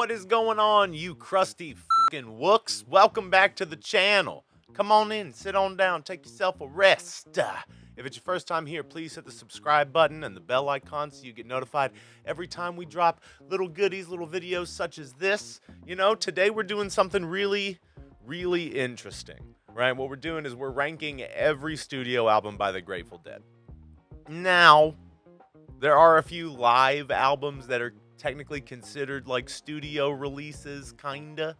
What is going on, you crusty fucking wooks? Welcome back to the channel. Come on in, sit on down, take yourself a rest. If it's your first time here, please hit the subscribe button and the bell icon so you get notified every time we drop little goodies, little videos such as this. You know, today we're doing something really interesting, right? What we're doing is we're ranking every studio album by the Grateful Dead. Now, there are a few live albums that are technically considered like studio releases, kinda.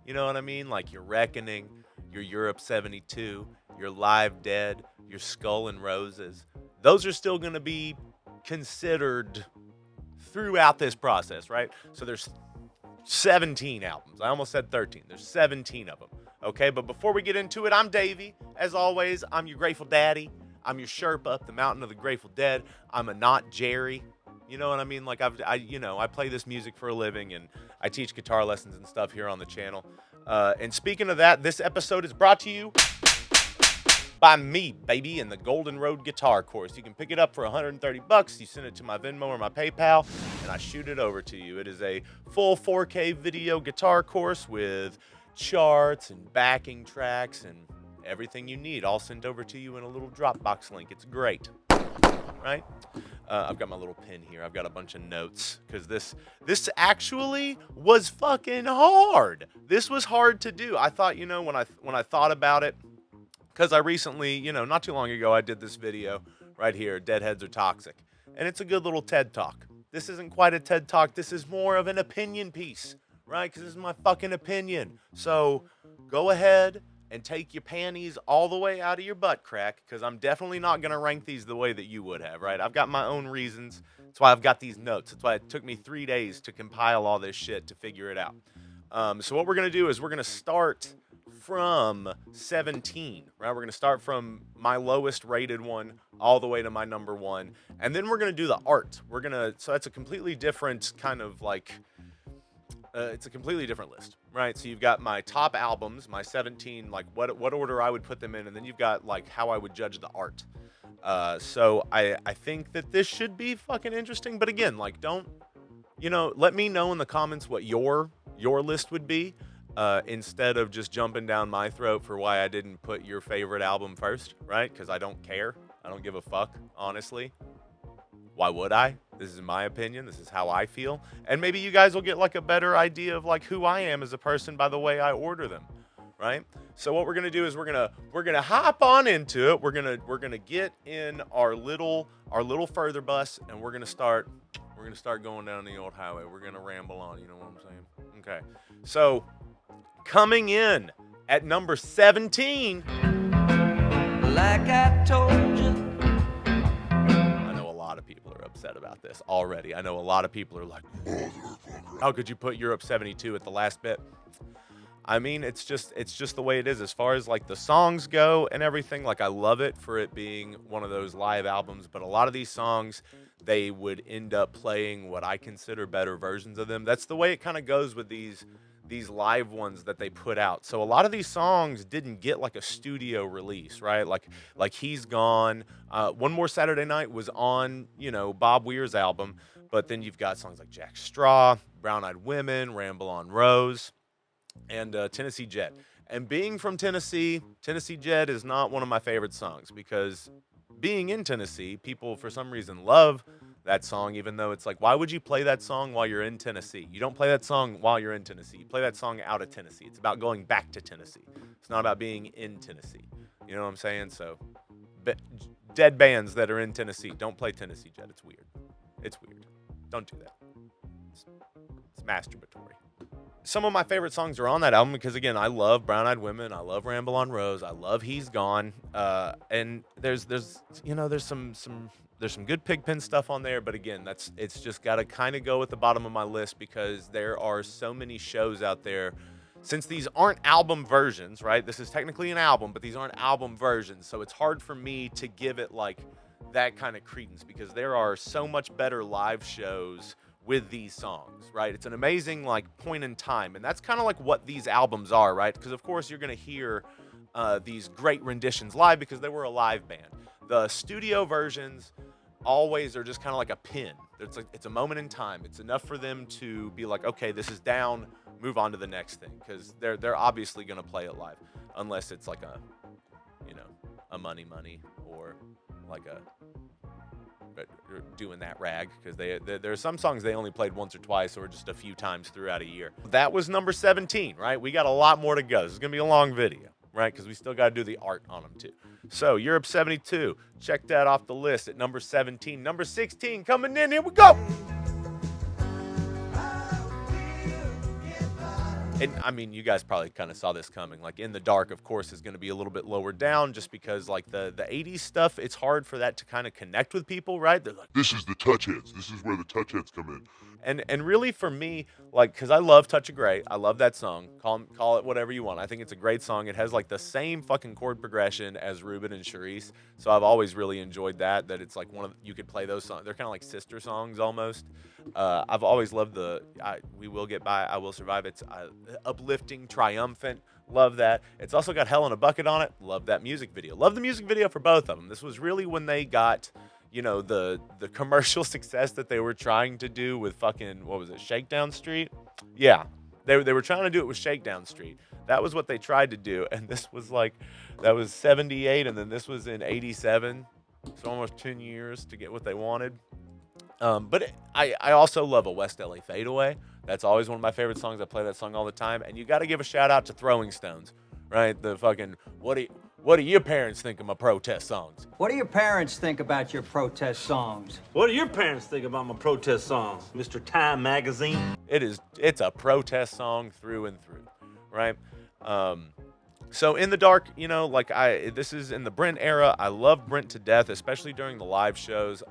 You know what I mean? Like your Reckoning, your Europe 72, your Live Dead, your Skull and Roses. Those are still going to be considered throughout this process, right? So there's 17 albums. I almost said 13. There's 17 of them. Okay, but before we get into it, I'm Davey. As always, I'm your Grateful Daddy. I'm your Sherpa up the mountain of the Grateful Dead. I'm a not Jerry. You know what I mean? Like I play this music for a living and I teach guitar lessons and stuff here on the channel. And speaking of that, this episode is brought to you by me, baby, and the Golden Road Guitar Course. You can pick it up for 130 bucks. You send it to my Venmo or my PayPal, and I shoot it over to you. It is a full 4K video guitar course with charts and backing tracks and everything you need, all sent over to you in a little Dropbox link. It's great, right? I've got my little pen here. I've got a bunch of notes because this actually was fucking hard. This was hard to do. I thought, you know, when I thought about it, because I recently, you know, not too long ago, I did this video right here, Deadheads Are Toxic, and it's a good little TED Talk. This isn't quite a TED Talk. This is more of an opinion piece, right? Because this is my fucking opinion. So go ahead and take your panties all the way out of your butt crack, because I'm definitely not going to rank these the way that you would have, right? I've got my own reasons. That's why I've got these notes. That's why it took me 3 days to compile all this shit to figure it out. So what we're going to do is we're going to start from 17, right? We're going to start from my lowest rated one all the way to my number one. And then we're going to do the art. So that's a completely different kind of like, it's a completely different list, right? So you've got my top albums, my 17, like what order I would put them in, and then you've got like how I would judge the art. So I think that this should be fucking interesting, but again, like don't, you know, let me know in the comments what your list would be, instead of just jumping down my throat for why I didn't put your favorite album first, right? Because I don't care. I don't give a fuck, honestly. Why would I? This is my opinion. This is how I feel. And maybe you guys will get like a better idea of like who I am as a person by the way I order them, right? So what we're going to do is we're going to hop on into it. We're going to get in our little further bus, and we're going to start going down the old highway. We're going to ramble on, you know what I'm saying? Okay. So coming in at number 17, like I told you. People are upset about this already. I know a lot of people are like, how could you put Europe 72 at the last bit? I mean, it's just the way it is as far as like the songs go and everything. Like I love it for it being one of those live albums, but a lot of these songs, they would end up playing what I consider better versions of them. That's the way it kind of goes with these live ones that they put out. So a lot of these songs didn't get like a studio release, right? Like He's Gone. One More Saturday Night was on, you know, Bob Weir's album, but then you've got songs like Jack Straw, Brown Eyed Women, Ramble on Rose, and Tennessee Jet. And being from Tennessee, Tennessee Jet is not one of my favorite songs because being in Tennessee, people for some reason love that song, even though it's like, why would you play that song while you're in Tennessee? You don't play that song while you're in Tennessee. You play that song out of Tennessee. It's about going back to Tennessee. It's not about being in Tennessee. You know what I'm saying? So, dead bands that are in Tennessee, don't play Tennessee Jet. It's weird. It's weird. Don't do that. It's masturbatory. Some of my favorite songs are on that album because, again, I love Brown Eyed Women. I love Ramble on Rose. I love He's Gone. And there's some good Pigpen stuff on there, but again, it's just got to kind of go at the bottom of my list because there are so many shows out there. Since these aren't album versions, right? This is technically an album, but these aren't album versions, so it's hard for me to give it like that kind of credence because there are so much better live shows with these songs, right? It's an amazing like point in time, and that's kind of like what these albums are, right? Because of course you're going to hear these great renditions live because they were a live band. The studio versions always are just kind of like a pin, It's a moment in time. It's enough for them to be like, okay, this is down, move on to the next thing, because they're obviously gonna play it live, unless it's like a, you know, a money or like a doing that rag, because there are some songs they only played once or twice or just a few times throughout a year. That was number 17, right? We got a lot more to go. This is gonna be a long video, right? Because we still got to do the art on them too. So Europe 72, check that off the list at number 17. Number 16 coming in. Here we go. And I mean, you guys probably kind of saw this coming. Like In the Dark, of course, is going to be a little bit lower down, just because like the 80s stuff, it's hard for that to kind of connect with people, right? They're like, this is the touch heads. This is where the touch heads come in. And really for me, like, because I love Touch of Grey, I love that song. Call it whatever you want. I think it's a great song. It has like the same fucking chord progression as Ruben and Charisse, so I've always really enjoyed that. That it's like you could play those songs. They're kind of like sister songs almost. I've always loved We Will Get By, I Will Survive. It's uplifting, triumphant. Love that. It's also got Hell in a Bucket on it. Love that music video. Love the music video for both of them. This was really when they got, you know, the commercial success that they were trying to do with fucking, what was it, Shakedown Street? Yeah, they were trying to do it with Shakedown Street. That was what they tried to do, and this was like, that was 78, and then this was in 87, so almost 10 years to get what they wanted. But I also love a West LA Fadeaway. That's always one of my favorite songs. I play that song all the time, and you got to give a shout out to Throwing Stones, right? The fucking, what do your parents think of my protest songs? What do your parents think about your protest songs? What do your parents think about my protest songs, Mr. Time Magazine? It's a protest song through and through, right? So In the Dark, you know, like this is in the Brent era. I love Brent to death, especially during the live shows.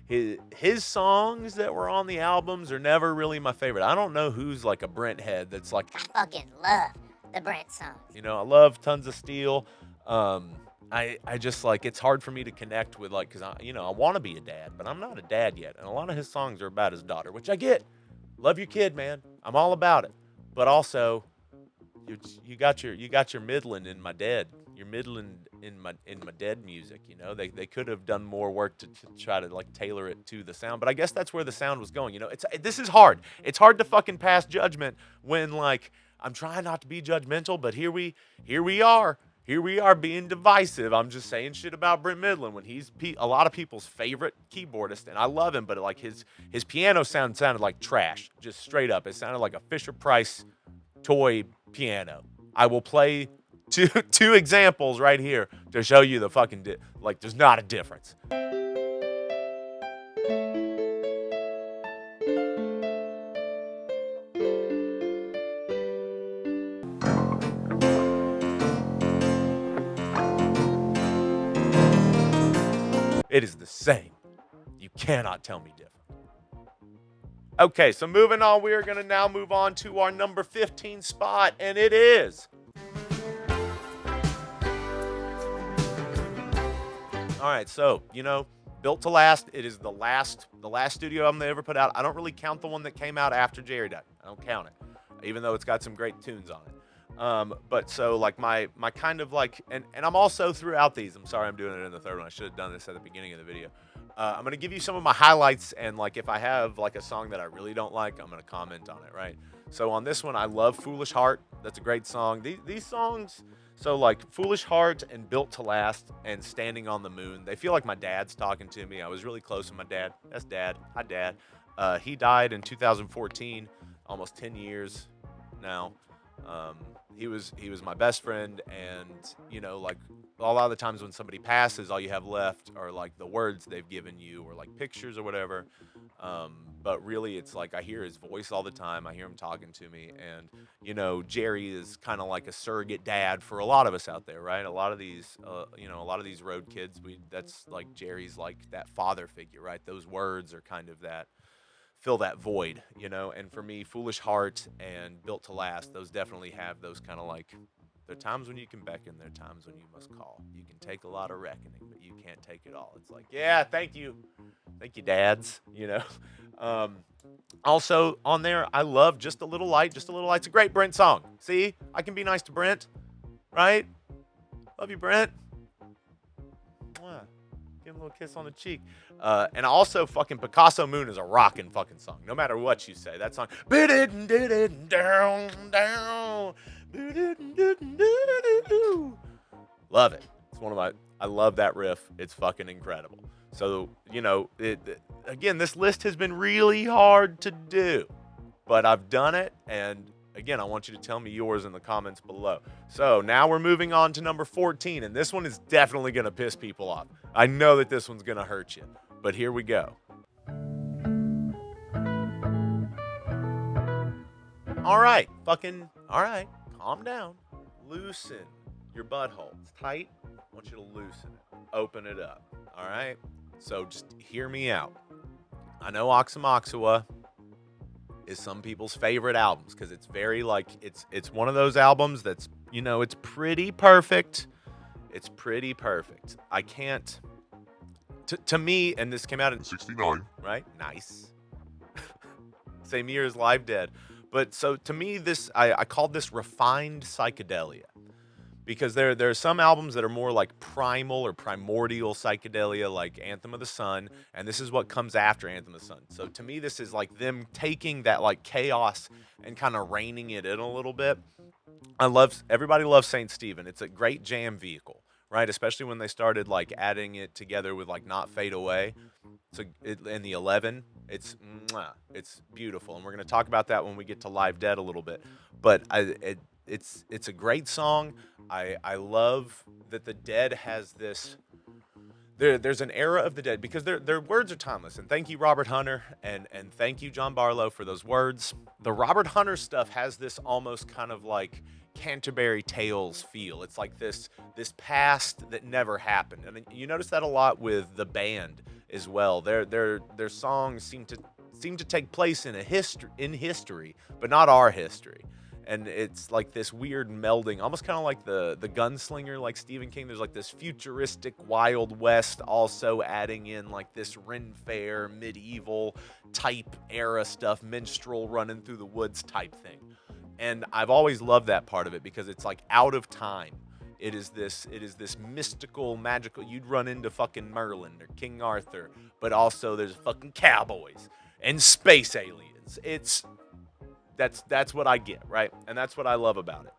His songs that were on the albums are never really my favorite. I don't know who's like a Brent head that's like, I fucking love the Brent songs. you know, I love Tons of Steel. I just like, it's hard for me to connect with, like, because I want to be a dad, but I'm not a dad yet. And a lot of his songs are about his daughter, which I get. Love your kid, man. I'm all about it. But also, you got your middling in my dead. You're middling in my dead music. You know, they could have done more work to try to like tailor it to the sound. But I guess that's where the sound was going. You know, this is hard. It's hard to fucking pass judgment when, like, I'm trying not to be judgmental, but here we are. Here we are being divisive. I'm just saying shit about Brent Midland when he's a lot of people's favorite keyboardist, and I love him, but like his piano sounded like trash, just straight up. It sounded like a Fisher-Price toy piano. I will play two examples right here to show you the fucking like there's not a difference. It is the same. You cannot tell me different. Okay, so moving on, we are going to now move on to our number 15 spot, and it is... All right, so, you know, Built to Last, it is the last studio album they ever put out. I don't really count the one that came out after Jerry died. I don't count it, even though it's got some great tunes on it. But so like my kind of like, and I'm also throughout these, I'm sorry I'm doing it in the third one. I should have done this at the beginning of the video. I'm going to give you some of my highlights, and like if I have like a song that I really don't like, I'm going to comment on it, right? So on this one, I love Foolish Heart. That's a great song. These songs, so like Foolish Heart and Built to Last and Standing on the Moon, they feel like my dad's talking to me. I was really close with my dad. That's Dad. Hi, Dad. He died in 2014, almost 10 years now. He was my best friend, and you know, like a lot of the times when somebody passes, all you have left are like the words they've given you or like pictures or whatever. But really, it's like I hear his voice all the time. I hear him talking to me, and you know, Jerry is kind of like a surrogate dad for a lot of us out there, right? A lot of these, you know, a lot of these road kids, that's like Jerry's like that father figure, right? Those words are kind of that. Fill that void, you know, and for me, Foolish Heart and Built to Last, those definitely have those kind of like, there are times when you can beckon, there are times when you must call. You can take a lot of reckoning, but you can't take it all. It's like, yeah, thank you, dads, you know. Also on there, I love Just a Little Light. Just a Little Light's a great Brent song. See, I can be nice to Brent, right? Love you, Brent. Mwah. give him a little kiss on the cheek. And also fucking Picasso Moon is a rockin' fucking song. No matter what you say, that song. Down. Love it. It's one of my. I love that riff. It's fucking incredible. So again, this list has been really hard to do, but I've done it. And again, I want you to tell me yours in the comments below. So now we're moving on to number 14, and this one is definitely gonna piss people off. I know that this one's gonna hurt you, but here we go. All right, calm down. Loosen your butthole. It's tight. I want you to loosen it. Open it up. All right? So just hear me out. I know Aoxomoxoa is some people's favorite albums because it's very it's one of those albums that's, it's pretty perfect. It's pretty perfect. I can't to me, and this came out in 69. Right? Nice. Same year as Live Dead. But so to me, I called this refined psychedelia. Because there are some albums that are more like primal or primordial psychedelia, like Anthem of the Sun, and this is what comes after Anthem of the Sun. So to me, this is like them taking that like chaos and kind of reining it in a little bit. Everybody loves Saint Stephen. It's a great jam vehicle, right? Especially when they started like adding it together with like Not Fade Away. So in the 11, it's beautiful, and we're gonna talk about that when we get to Live Dead a little bit. But it's a great song. I love that the Dead has this. There's an era of the Dead because their words are timeless. And thank you, Robert Hunter, and thank you, John Barlow, for those words. The Robert Hunter stuff has this almost kind of like Canterbury Tales feel. It's like this past that never happened, and you notice that a lot with the band as well. Their songs seem to take place in history, but not our history. And it's like this weird melding, almost kind of like the Gunslinger, like Stephen King. There's like this futuristic Wild West also adding in like this Ren Fair, medieval type era stuff, minstrel running through the woods type thing. And I've always loved that part of it because it's like out of time. It is this mystical, magical. You'd run into fucking Merlin or King Arthur, but also there's fucking cowboys and space aliens. That's what I get, right? And that's what I love about it.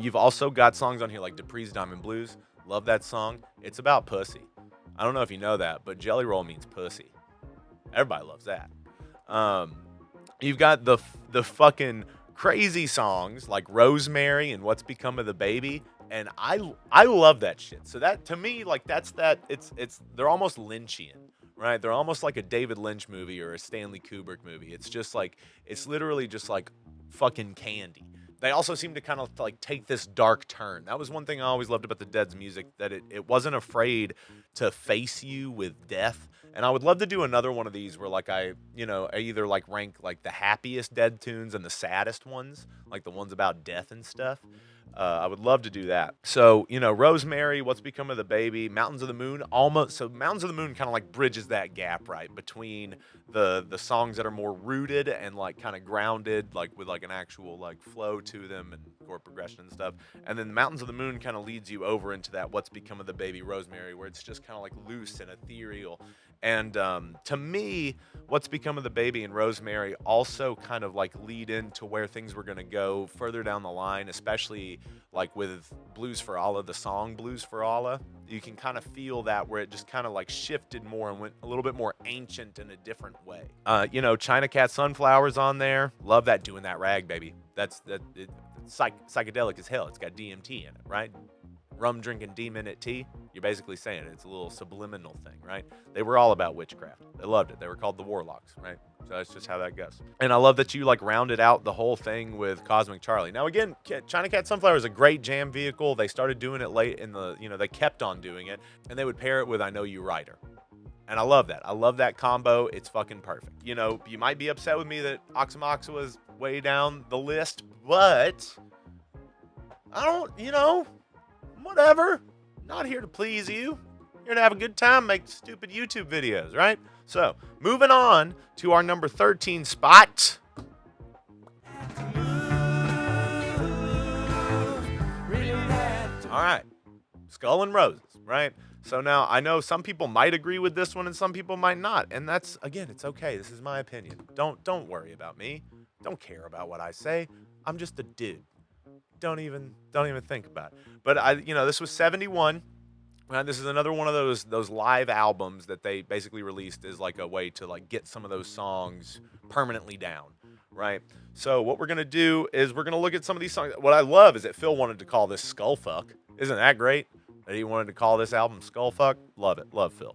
You've also got songs on here like Dupree's Diamond Blues. Love that song. It's about pussy. I don't know if you know that, but Jelly Roll means pussy. Everybody loves that. You've got the fucking crazy songs like Rosemary and What's Become of the Baby, and I love that shit. So that to me, like they're almost Lynchian. Right? They're almost like a David Lynch movie or a Stanley Kubrick movie. It's just like, it's literally just like fucking candy. They also seem to kind of like take this dark turn. That was one thing I always loved about the Dead's music, that it wasn't afraid to face you with death. And I would love to do another one of these where like I either like rank like the happiest Dead tunes and the saddest ones, like the ones about death and stuff. I would love to do that. So, Rosemary, What's Become of the Baby, Mountains of the Moon, almost. So Mountains of the Moon kind of like bridges that gap, right, between the songs that are more rooted and like kind of grounded, like with like an actual like flow to them and chord progression and stuff. And then Mountains of the Moon kind of leads you over into that What's Become of the Baby, Rosemary, where it's just kind of like loose and ethereal. And to me, What's Become of the Baby and Rosemary also kind of like lead into where things were going to go further down the line, especially like with Blues for Allah, the song Blues for Allah. You can kind of feel that where it just kind of like shifted more and went a little bit more ancient in a different way. China Cat Sunflower's on there. Love that, Doing That Rag, baby. It's psychedelic as hell. It's got DMT in it, right? Rum drinking D-minute tea, you're basically saying it. It's a little subliminal thing, right? They were all about witchcraft. They loved it. They were called the Warlocks, right? So that's just how that goes. And I love that you like rounded out the whole thing with Cosmic Charlie. Now again, China Cat Sunflower is a great jam vehicle. They started doing it late in the, they kept on doing it, and they would pair it with I Know You Writer. And I love that. I love that combo. It's fucking perfect. You might be upset with me that Aoxomoxoa is way down the list, but I don't, whatever. Not here to please you. Here to have a good time, make stupid YouTube videos, right? So, moving on to our number 13 spot. All right. Skull and Roses, right? So now I know some people might agree with this one and some people might not. And that's, again, it's okay. This is my opinion. Don't worry about me. Don't care about what I say. I'm just a dude. Don't even think about it. But this was 71. This is another one of those live albums that they basically released as like a way to like get some of those songs permanently down, right? So what we're gonna do is we're gonna look at some of these songs. What I love is that Phil wanted to call this Skullfuck. Isn't that great? That he wanted to call this album Skullfuck. Love it. Love Phil.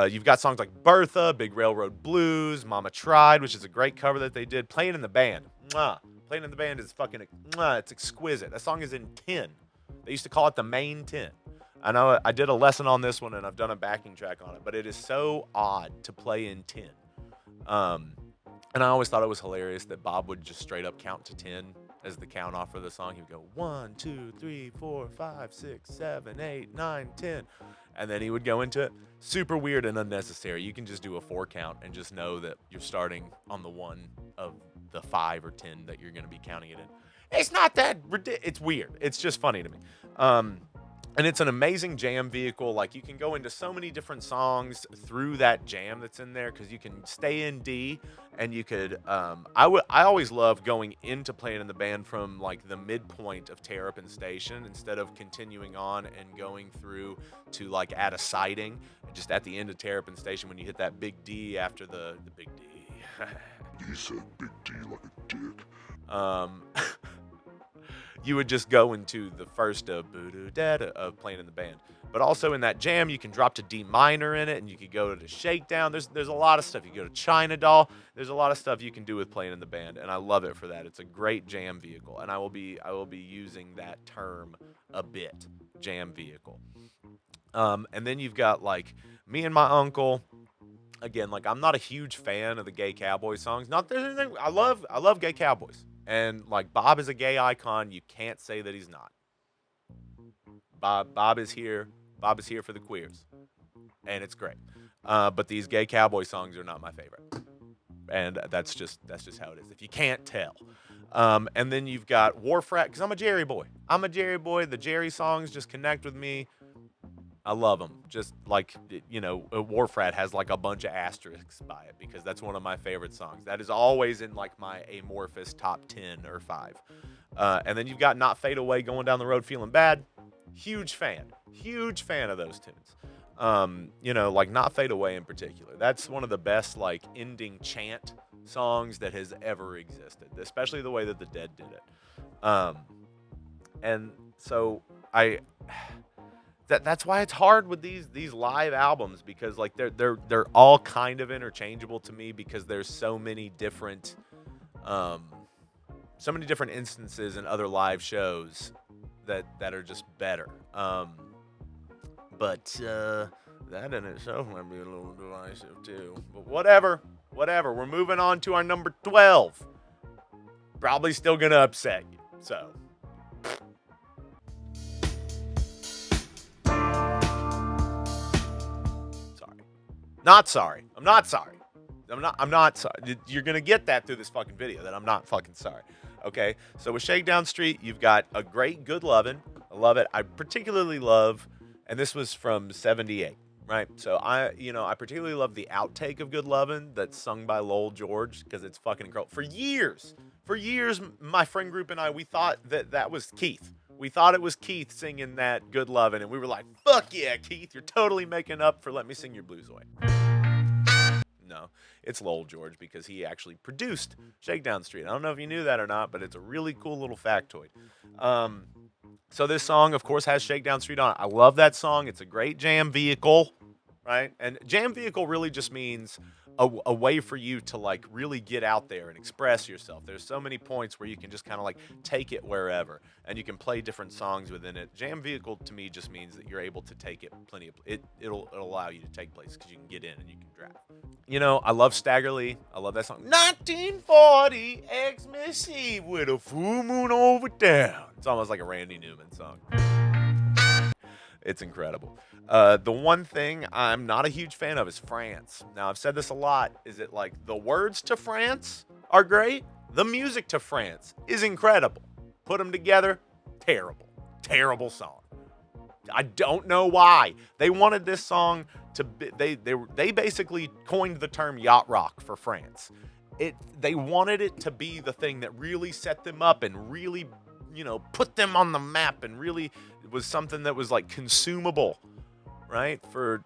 You've got songs like Bertha, Big Railroad Blues, Mama Tried, which is a great cover that they did. Playing in the Band. Mwah. Playing in the Band is fucking, it's exquisite. That song is in 10. They used to call it the main 10. I know I did a lesson on this one and I've done a backing track on it, but it is so odd to play in 10. And I always thought it was hilarious that Bob would just straight up count to 10 as the count off for the song. He would go 1, 2, 3, 4, 5, 6, 7, 8, 9, 10. And then he would go into it. Super weird and unnecessary. You can just do a 4 count and just know that you're starting on the one of the 5 or 10 that you're going to be counting it in. It's not that ridiculous. It's weird. It's just funny to me. And it's an amazing jam vehicle. Like, you can go into so many different songs through that jam that's in there because you can stay in D and you could, I always love going into Playing in the Band from like the midpoint of Terrapin Station instead of continuing on and going through to like add a siding. Just at the end of Terrapin Station when you hit that big D after the big D. He said big D like a dick. You would just go into the first of Playing in the Band. But also in that jam, you can drop to D minor in it, and you could go to Shakedown. There's a lot of stuff. You go to China Doll. There's a lot of stuff you can do with Playing in the Band, and I love it for that. It's a great jam vehicle, and I will be using that term a bit, jam vehicle. And then you've got like Me and My Uncle. Again, like I'm not a huge fan of the gay cowboy songs. Not there's anything I love gay cowboys. And like Bob is a gay icon, you can't say that he's not. Bob is here. Bob is here for the queers, and it's great. But these gay cowboy songs are not my favorite, and that's just how it is. If you can't tell, and then you've got Warfrat because I'm a Jerry boy. The Jerry songs just connect with me. I love them. Just like, Warfrat has like a bunch of asterisks by it because that's one of my favorite songs. That is always in like my amorphous top 10 or 5. And then you've got Not Fade Away, Going Down the Road Feeling Bad. Huge fan of those tunes. Like Not Fade Away in particular. That's one of the best like ending chant songs that has ever existed, especially the way that the Dead did it. And so That's why it's hard with these live albums because like they're all kind of interchangeable to me because there's so many different instances in other live shows that are just better. But that in itself might be a little divisive too. But whatever. We're moving on to our number 12. Probably still gonna upset you. So. Not sorry. I'm not sorry. I'm not sorry. You're going to get that through this fucking video, that I'm not fucking sorry. Okay? So with Shakedown Street, you've got a great Good Lovin'. I love it. I particularly love, and this was from 78, right? So I particularly love the outtake of Good Lovin' that's sung by Lowell George because it's fucking incredible. For years, my friend group and I, we thought that was Keith. We thought it was Keith singing that Good Lovin', and we were like, fuck yeah, Keith, you're totally making up for Let Me Sing Your Blues Away. No, it's Lowell George because he actually produced Shakedown Street. I don't know if you knew that or not, but it's a really cool little factoid. So this song, of course, has Shakedown Street on it. I love that song. It's a great jam vehicle, right? And jam vehicle really just means a way for you to like really get out there and express yourself. There's so many points where you can just kind of like take it wherever and you can play different songs within it. Jam vehicle to me just means that you're able to take it it'll allow you to take places because you can get in and you can drive. I love Staggerly. I love that song. 1940 Xmas Eve with a full moon over town. It's almost like a Randy Newman song. It's incredible. The one thing I'm not a huge fan of is France. Now, I've said this a lot. Is it like the words to France are great? The music to France is incredible. Put them together, terrible. Terrible song. I don't know why. They wanted this song to be, they basically coined the term yacht rock for France. They wanted it to be the thing that really set them up and really, put them on the map, and really was something that was like consumable, right? For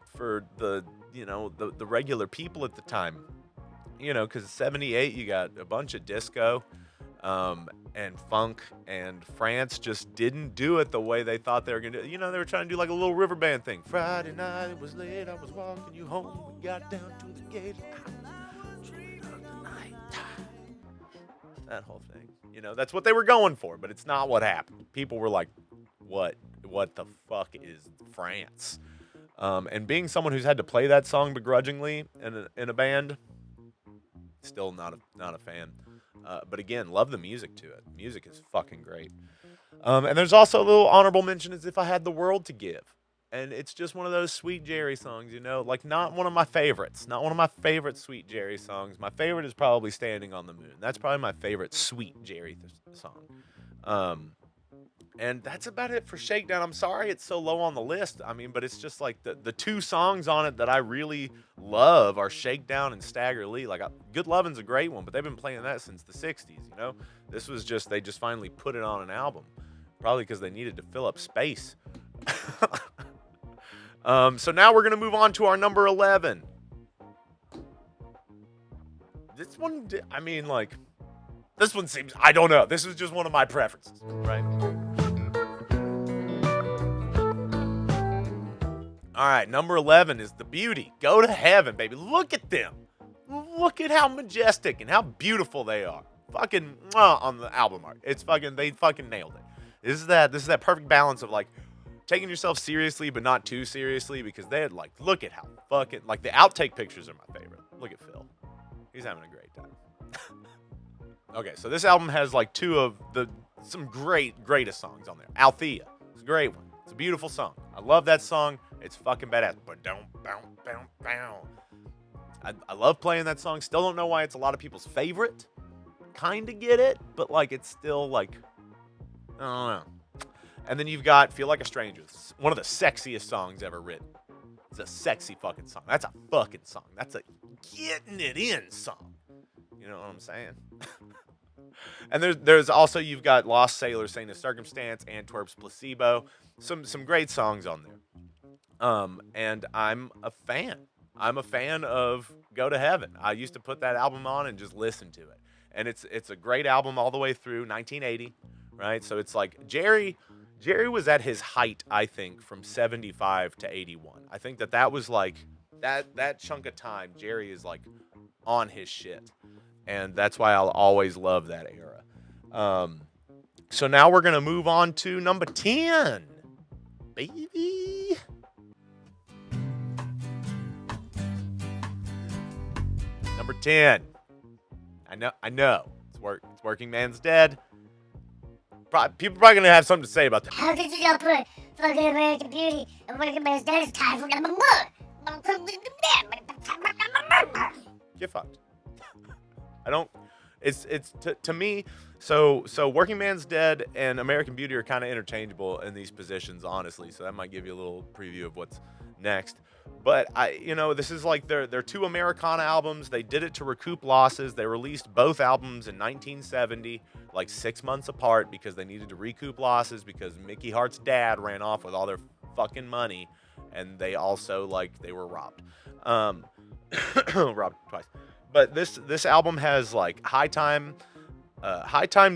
the, the regular people at the time. Because 78, you got a bunch of disco and funk, and France just didn't do it the way they thought they were going to do it. They were trying to do like a little river band thing. Friday night, it was late, I was walking you home. We got down to the gate. That whole thing. That's what they were going for, but it's not what happened. People were like, what the fuck is France? And being someone who's had to play that song begrudgingly in a band, still not a fan. But again, love the music to it. Music is fucking great. And there's also a little honorable mention as If I Had the World to Give. And it's just one of those Sweet Jerry songs, like not one of my favorites. Not one of my favorite Sweet Jerry songs. My favorite is probably Standing on the Moon. That's probably my favorite Sweet Jerry song. And that's about it for Shakedown. I'm sorry it's so low on the list. But it's just like the two songs on it that I really love are Shakedown and Stagger Lee. Like, Good Lovin's a great one, but they've been playing that since the 60s, This was just, they just finally put it on an album. Probably because they needed to fill up space. So now we're going to move on to our number 11. This one, this one seems, I don't know. This is just one of my preferences, right? All right, number 11 is The Beauty. Go to Heaven, baby. Look at them. Look at how majestic and how beautiful they are. Fucking on the album art. They fucking nailed it. This is that perfect balance of like taking yourself seriously but not too seriously, because they had look at how fucking, the outtake pictures are my favorite. Look at Phil. He's having a great time. Okay, so this album has some greatest songs on there. Althea. It's a great one. It's a beautiful song. I love that song. It's fucking badass. I love playing that song. Still don't know why it's a lot of people's favorite. Kinda get it, but it's still I don't know. And then you've got Feel Like a Stranger. It's one of the sexiest songs ever written. It's a sexy fucking song. That's a fucking song. That's a getting it in song. You know what I'm saying? And there's also, you've got Lost Sailor, Saint of Circumstance, Antwerp's Placebo. Some great songs on there. And I'm a fan. I'm a fan of Go to Heaven. I used to put that album on and just listen to it. And it's a great album all the way through 1980, right? So it's like Jerry was at his height, I think, from 75 to 81. I think that was that chunk of time, Jerry is on his shit. And that's why I'll always love that era. So now we're going to move on to number 10. Baby. Number 10. I know. It's Workingman's Dead. People are probably going to have something to say about that. How could you put fucking American Beauty and Workingman's Dead is tied for number 1? Get fucked. I don't. It's to me. So Workingman's Dead and American Beauty are kind of interchangeable in these positions, honestly. So that might give you a little preview of what's next. But this is their two Americana albums. They did it to recoup losses. They released both albums in 1970, 6 months apart, because they needed to recoup losses because Mickey Hart's dad ran off with all their fucking money, and they also they were robbed. Robbed twice. But this album has High Time,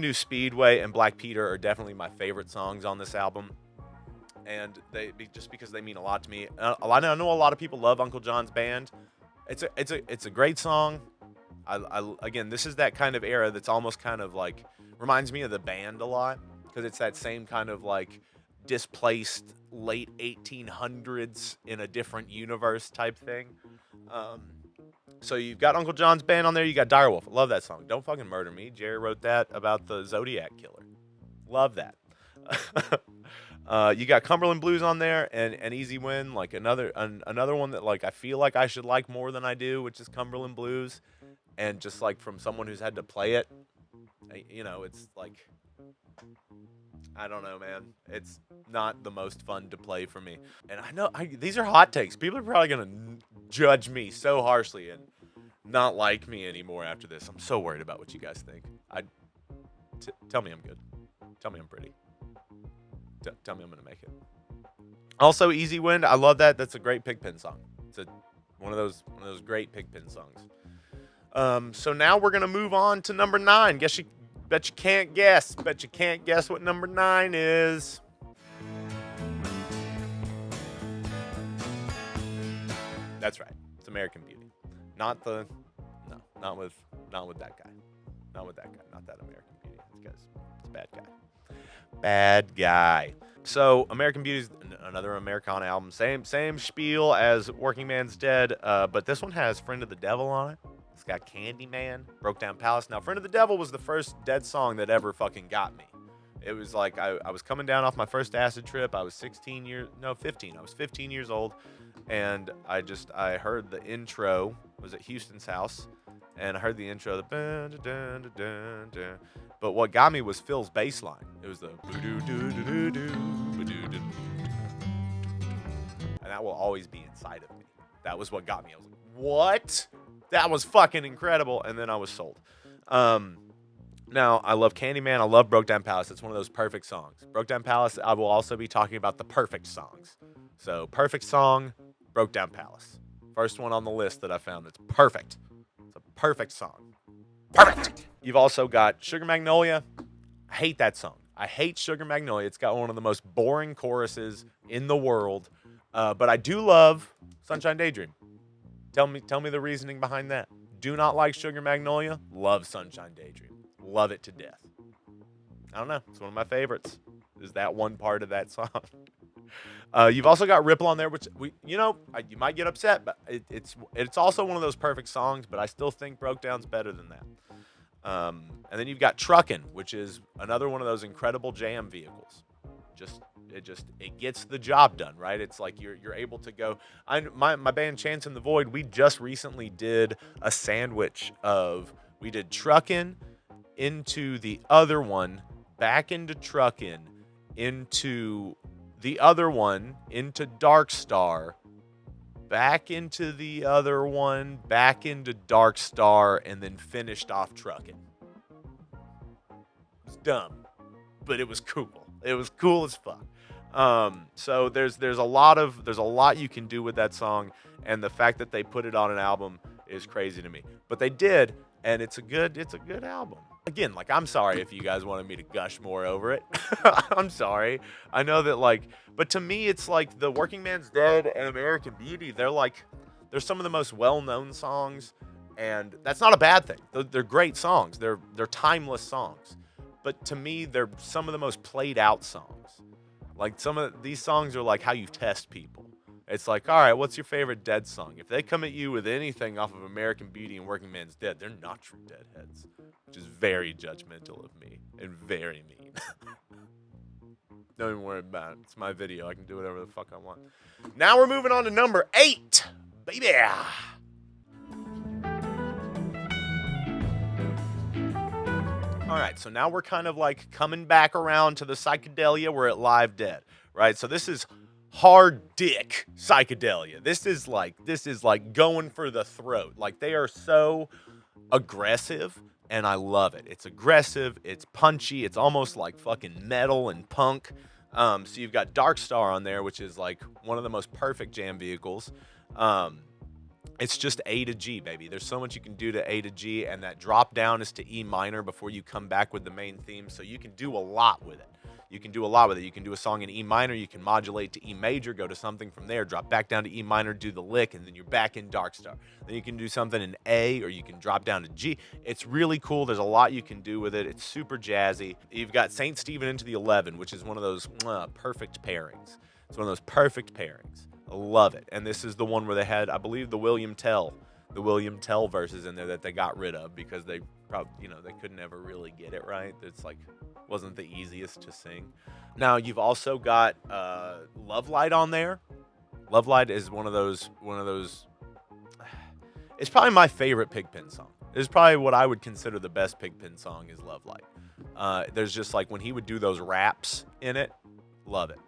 New Speedway, and Black Peter are definitely my favorite songs on this album. And just because they mean a lot to me. I know a lot of people love Uncle John's Band. It's a great song. Again, this is that kind of era that's almost kind of reminds me of The Band a lot, because it's that same kind of displaced late 1800s in a different universe type thing. So you've got Uncle John's Band on there. You got Direwolf. I love that song. Don't Fucking Murder Me. Jerry wrote that about the Zodiac Killer. Love that. You got Cumberland Blues on there, and Easy Win, another one that I feel like I should like more than I do, which is Cumberland Blues. And just from someone who's had to play it, it's I don't know, man. It's not the most fun to play for me. And I know these are hot takes. People are probably gonna judge me so harshly and not like me anymore after this. I'm so worried about what you guys think. Tell me I'm good. Tell me I'm pretty. Tell me I'm gonna make it. Also, Easy Wind. I love that. That's a great Pigpen song. It's one of those great Pigpen songs. So now we're gonna move on to number 9. Bet you can't guess. Bet you can't guess what number 9 is. That's right. It's American Beauty. Not with that guy. Not with that guy. Not that American Beauty. It's a bad guy. Bad guy. So American Beauty is another Americana album. Same spiel as Workingman's Dead, but this one has Friend of the Devil on it. It's got Candyman, Broke Down Palace. Now, Friend of the Devil was the first Dead song that ever fucking got me. It was like I was coming down off my first acid trip. I was 15. I was 15 years old, and I heard the intro. I was at Houston's house, and I heard the intro. But what got me was Phil's bass line. It was the and that will always be inside of me. That was what got me. I was like, what? That was fucking incredible. And then I was sold. Now, I love Candyman. I love Broke Down Palace. It's one of those perfect songs. Broke Down Palace, I will also be talking about the perfect songs. So, perfect song, Broke Down Palace. First one on the list that I found that's perfect. It's a perfect song. Perfect! You've also got Sugar Magnolia. I hate that song. I hate Sugar Magnolia. It's got one of the most boring choruses in the world. But I do love Sunshine Daydream. Tell me the reasoning behind that. Do not like Sugar Magnolia. Love Sunshine Daydream. Love it to death. I don't know. It's one of my favorites. Is that one part of that song? You've also got Ripple on there, which you might get upset, but it's also one of those perfect songs. But I still think Broke Down's better than that. And then you've got Truckin', which is another one of those incredible jam vehicles. It gets the job done, right? It's like you're able to go. My band Chance in the Void, we just recently did a sandwich of we did Truckin' into the other one, back into Truckin', into the other one, into Dark Star, back into the other one, back into Dark Star, and then finished off Truckin'. It was dumb, but it was cool. It was cool as fuck. So there's a lot you can do with that song, and the fact that they put it on an album is crazy to me. But they did, and it's a good album. Again, like, I'm sorry if you guys wanted me to gush more over it. I'm sorry. I know that, but to me, it's like the Workingman's Dead and American Beauty. They're some of the most well-known songs, and that's not a bad thing. They're great songs. They're timeless songs. But to me, they're some of the most played out songs. Like, some of these songs are like how you test people. It's like, all right, what's your favorite Dead song? If they come at you with anything off of American Beauty and Workingman's Dead, they're not true Deadheads, which is very judgmental of me and very mean. Don't even worry about it. It's my video. I can do whatever the fuck I want. Now we're moving on to number 8, baby. All right, so now we're kind of like coming back around to the psychedelia. We're at Live Dead, right? So this is hard dick psychedelia. This is like going for the throat. Like, they are so aggressive, and I love it. It's aggressive, it's punchy, it's almost like fucking metal and punk. So you've got Dark Star on there, which is like one of the most perfect jam vehicles. It's just A to G, baby. There's so much you can do to A to G, and that drop down is to E minor before you come back with the main theme, so you can do a lot with it. You can do a song in E minor, you can modulate to E major, go to something from there, drop back down to E minor, do the lick, and then you're back in Dark Star. Then you can do something in A, or you can drop down to G. It's really cool. There's a lot you can do with it. It's super jazzy. You've got St. Stephen into the 11, which is one of those perfect pairings. It's one of those perfect pairings. I love it. And this is the one where they had, I believe, the William Tell verses in there that they got rid of because they probably, they couldn't ever really get it right. It's like, wasn't the easiest to sing. Now you've also got Love Light on there. Love Light is one of those. It's probably my favorite Pigpen song. This is probably what I would consider the best Pigpen song is Love Light. There's just like when he would do those raps in it, love it.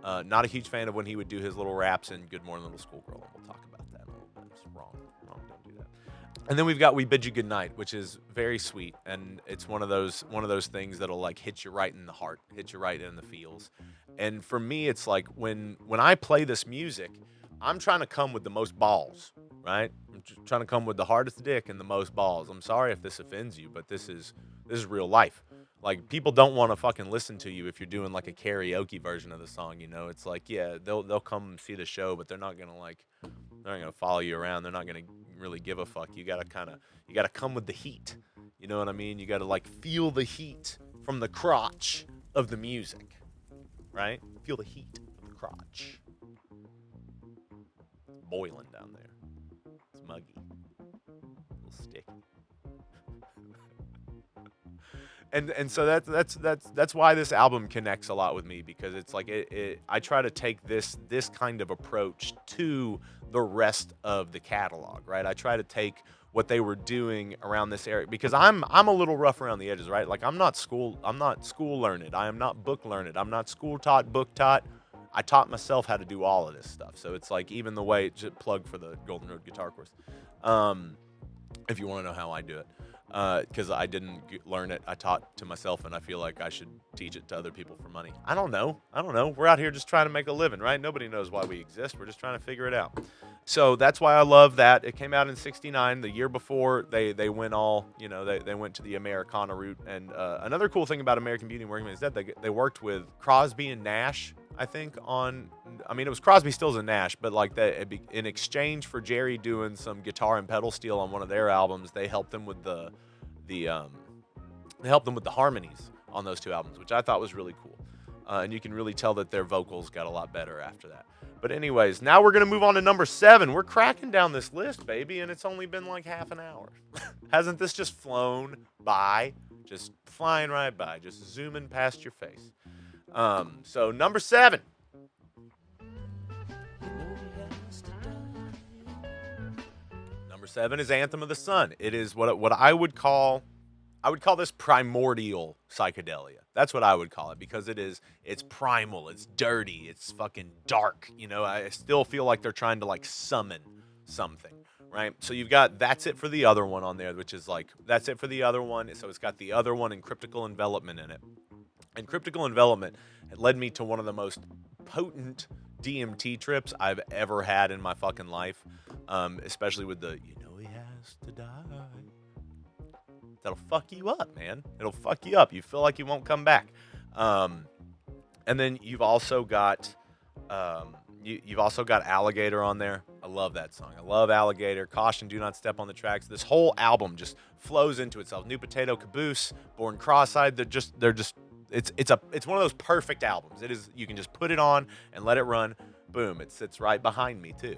Not a huge fan of when he would do his little raps in Good Morning Little Schoolgirl, and we'll talk about that in a little bit. It's wrong, don't do that. And then we've got We Bid You Goodnight, which is very sweet, and it's one of those things that'll like hit you right in the heart, hit you right in the feels. And for me, it's like when I play this music, I'm trying to come with the most balls, right? I'm trying to come with the hardest dick and the most balls. I'm sorry if this offends you, but this is real life. Like, people don't want to fucking listen to you if you're doing like a karaoke version of the song, you know? It's like, yeah, they'll come see the show, but they're not gonna follow you around. They're not gonna really give a fuck. You gotta come with the heat. You know what I mean? You gotta like feel the heat from the crotch of the music, right? Feel the heat of the crotch. It's boiling down there. It's muggy, a little sticky. And so that's why this album connects a lot with me, because it's like I try to take this kind of approach to the rest of the catalog, right? I try to take what they were doing around this area, because I'm a little rough around the edges, right? Like I'm not school learned. I am not book learned. I'm not school taught, book taught. I taught myself how to do all of this stuff. So it's like, even the way, just plug for the Golden Road Guitar Course, if you want to know how I do it. Because I didn't learn it. I taught to myself, and I feel like I should teach it to other people for money. I don't know. We're out here just trying to make a living, right? Nobody knows why we exist. We're just trying to figure it out. So that's why I love that. It came out in '69. The year before, they went all, they went to the Americana route. And another cool thing about American Beauty and Workingman is that they worked with Crosby and Nash, I think, it was Crosby, Stills, and Nash, but like in exchange for Jerry doing some guitar and pedal steel on one of their albums, they helped them with the harmonies on those two albums, which I thought was really cool. And you can really tell that their vocals got a lot better after that. But anyways, now we're going to move on to number 7. We're cracking down this list, baby, and it's only been like half an hour. Hasn't this just flown by? Just flying right by, just zooming past your face. So number 7. Number 7 is Anthem of the Sun. It is what I would call this primordial psychedelia. That's what I would call it, because it's primal, it's dirty, it's fucking dark. I still feel like they're trying to like summon something, right? So you've got That's It for the Other One on there, which is like, That's It for the Other One. So it's got the other one and Cryptical Envelopment in it. And Cryptical Envelopment led me to one of the most potent DMT trips I've ever had in my fucking life, especially with the, he has to die. That'll fuck you up, man. It'll fuck you up. You feel like you won't come back. And then you've also got Alligator on there. I love that song. I love Alligator. Caution, Do Not Step on the Tracks. This whole album just flows into itself. New Potato Caboose, Born Cross-Eyed. It's one of those perfect albums. It is. You can just put it on and let it run. Boom. It sits right behind me too.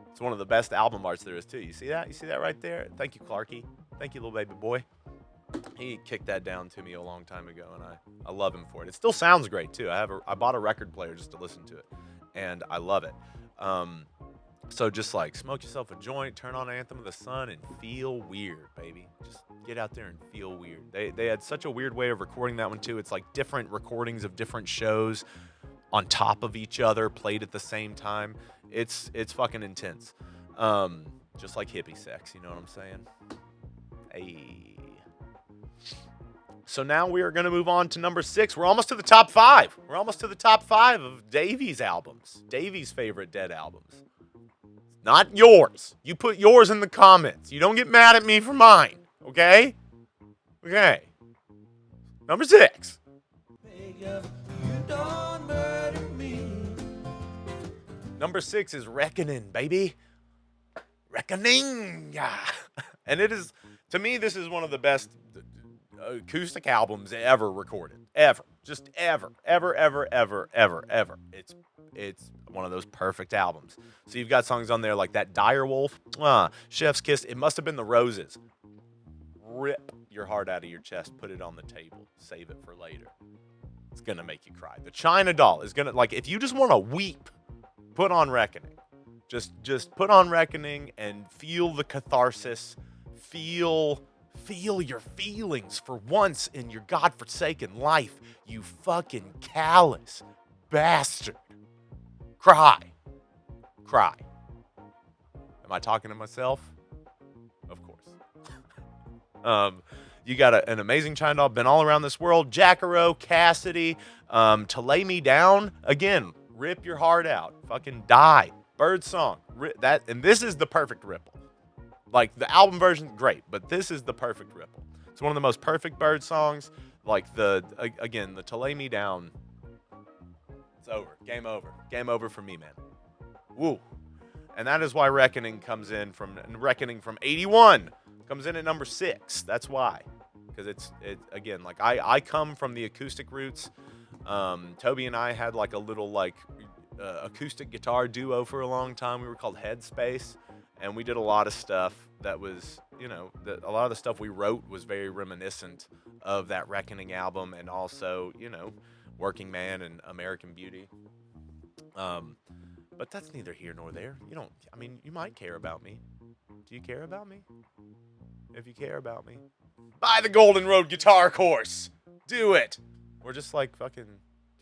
It's one of the best album arts there is too. You see that? You see that right there? Thank you, Clarky. Thank you, little baby boy. He kicked that down to me a long time ago, and I love him for it. It still sounds great too. I bought a record player just to listen to it, and I love it. So just like smoke yourself a joint, turn on Anthem of the Sun, and feel weird, baby. Just get out there and feel weird. They had such a weird way of recording that one too. It's like different recordings of different shows on top of each other, played at the same time. It's fucking intense. Just like hippie sex, you know what I'm saying? Hey. So now we are going to move on to number 6. We're almost to the top 5. We're almost to the top 5 of Davey's albums. Davey's favorite Dead albums. Not yours. You put yours in the comments. You don't get mad at me for mine. Okay? Okay. Number 6. Number 6 is Reckoning, baby. Reckoning. Yeah. And it is, to me, this is one of the best acoustic albums ever recorded. Ever. Just ever. Ever. It's one of those perfect albums. So you've got songs on there like that Direwolf, Chef's Kiss, It Must Have Been the Roses. Rip your heart out of your chest, put it on the table, save it for later. It's gonna make you cry. The China Doll is gonna, like, if you just want to weep, put on Reckoning. Just put on Reckoning and feel the catharsis, feel Feel your feelings for once in your godforsaken life, you fucking callous bastard. Cry. Cry. Am I talking to myself? Of course. You got an amazing China doll, been all around this world. Jackaro, Cassidy, To Lay Me Down. Again, rip your heart out. Fucking die. Bird Song. And this is the perfect ripple. Like, the album version, great, but this is the perfect ripple. It's one of the most perfect Bird songs. Like, again, the To Lay Me Down. It's over. Game over. Game over for me, man. Woo. And that is why Reckoning comes in from 81 comes in at number 6. That's why. Because it's again, like, I come from the acoustic roots. Toby and I had like a little like acoustic guitar duo for a long time. We were called Headspace. And we did a lot of stuff that was, a lot of the stuff we wrote was very reminiscent of that Reckoning album, and also, Workingman and American Beauty. But that's neither here nor there. You might care about me. Do you care about me? If you care about me, buy the Golden Road guitar course. Do it. Or just like fucking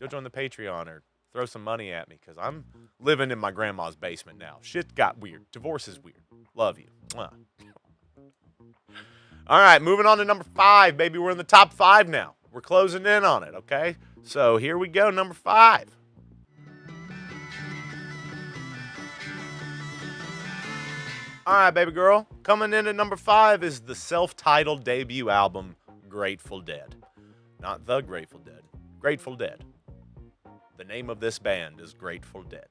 go join the Patreon or throw some money at me, because I'm living in my grandma's basement now. Shit got weird. Divorce is weird. Love you. Mwah. All right, moving on to number 5, baby. We're in the top 5 now. We're closing in on it, okay? So here we go, number 5. All right, baby girl. Coming in at number 5 is the self-titled debut album, Grateful Dead. Not The Grateful Dead. Grateful Dead. The name of this band is Grateful Dead.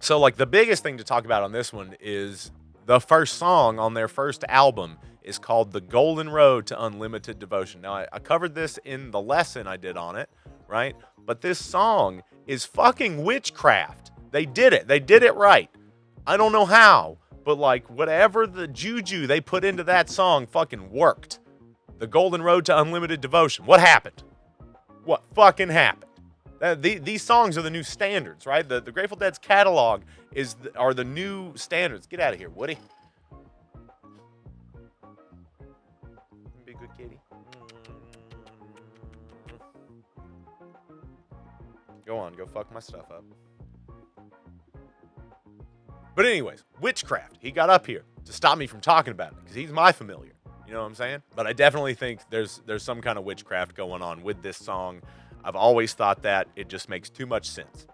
So, like, the biggest thing to talk about on this one is the first song on their first album is called The Golden Road to Unlimited Devotion. Now, I covered this in the lesson I did on it, right? But this song is fucking witchcraft. They did it. They did it right. I don't know how, but, like, whatever the juju they put into that song fucking worked. The Golden Road to Unlimited Devotion. What happened? What fucking happened? These songs are the new standards, right? The Grateful Dead's catalog are the new standards. Get out of here, Woody. Be a good kitty. Go on, go fuck my stuff up. But anyways, witchcraft. He got up here to stop me from talking about it because he's my familiar. You know what I'm saying? But I definitely think there's some kind of witchcraft going on with this song. I've always thought that. It just makes too much sense.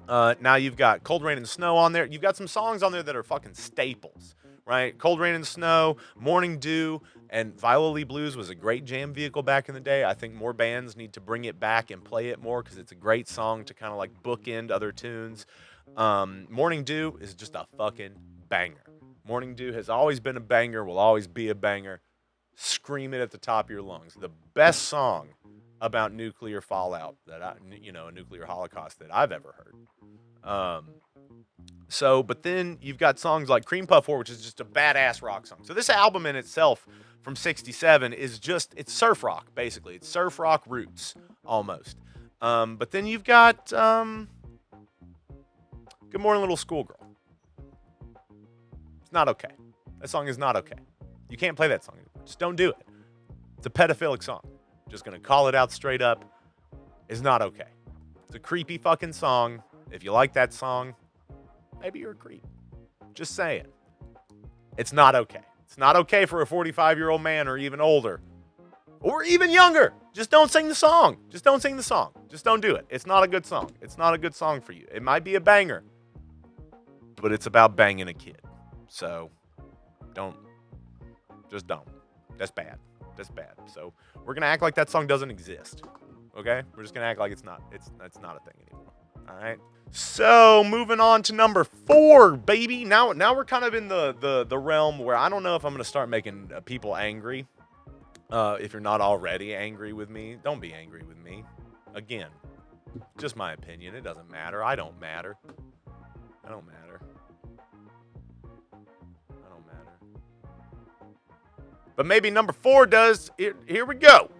Now you've got Cold Rain and Snow on there. You've got some songs on there that are fucking staples, right? Cold Rain and Snow, Morning Dew, and Viola Lee Blues was a great jam vehicle back in the day. I think more bands need to bring it back and play it more because it's a great song to kind of like bookend other tunes. Morning Dew is just a fucking banger. Morning Dew has always been a banger, will always be a banger. Scream it at the top of your lungs. The best song about nuclear fallout a nuclear holocaust that I've ever heard. But then you've got songs like Cream Puff 4, which is just a badass rock song. So this album in itself from 67 is it's surf rock, basically. It's surf rock roots, almost. But then you've got Good Morning Little Schoolgirl. It's not okay. That song is not okay. You can't play that song. Just don't do it. It's a pedophilic song. Just gonna call it out straight up. It's not okay. It's a creepy fucking song. If you like that song, maybe you're a creep. Just saying. It's not okay. It's not okay for a 45-year-old man or even older. Or even younger. Just don't sing the song. Just don't sing the song. Just don't do it. It's not a good song. It's not a good song for you. It might be a banger, but it's about banging a kid. So don't. Just don't. That's bad. That's bad. So we're going to act like that song doesn't exist. Okay? We're just going to act like it's not a thing anymore. All right? So moving on to number 4, baby. Now we're kind of in the realm where I don't know if I'm going to start making people angry. If you're not already angry with me, don't be angry with me. Again, just my opinion. It doesn't matter. I don't matter. I don't matter. But maybe number 4 does. Here we go.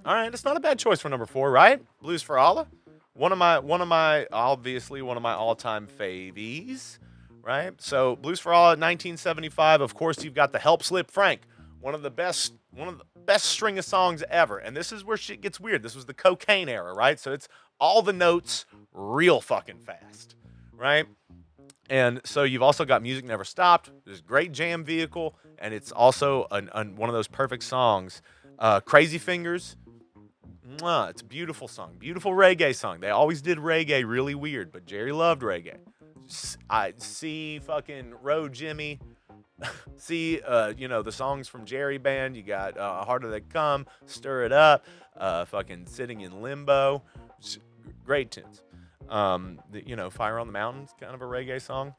All right, it's not a bad choice for number 4, right? Blues for Allah. One of my obviously one of my all-time favies, right? So Blues for All at 1975. Of course, you've got the Help Slip Frank, one of the best string of songs ever. And this is where shit gets weird. This was the cocaine era, right? So it's all the notes real fucking fast, right? And so you've also got Music Never Stopped. There's great jam vehicle, and it's also one of those perfect songs. Crazy Fingers. Mwah, it's a beautiful song. Beautiful reggae song. They always did reggae really weird, but Jerry loved reggae. I see fucking Road Jimmy. See, the songs from Jerry Band. You got Harder They Come, Stir It Up, fucking Sitting in Limbo. Great tunes. Fire on the Mountains, kind of a reggae song.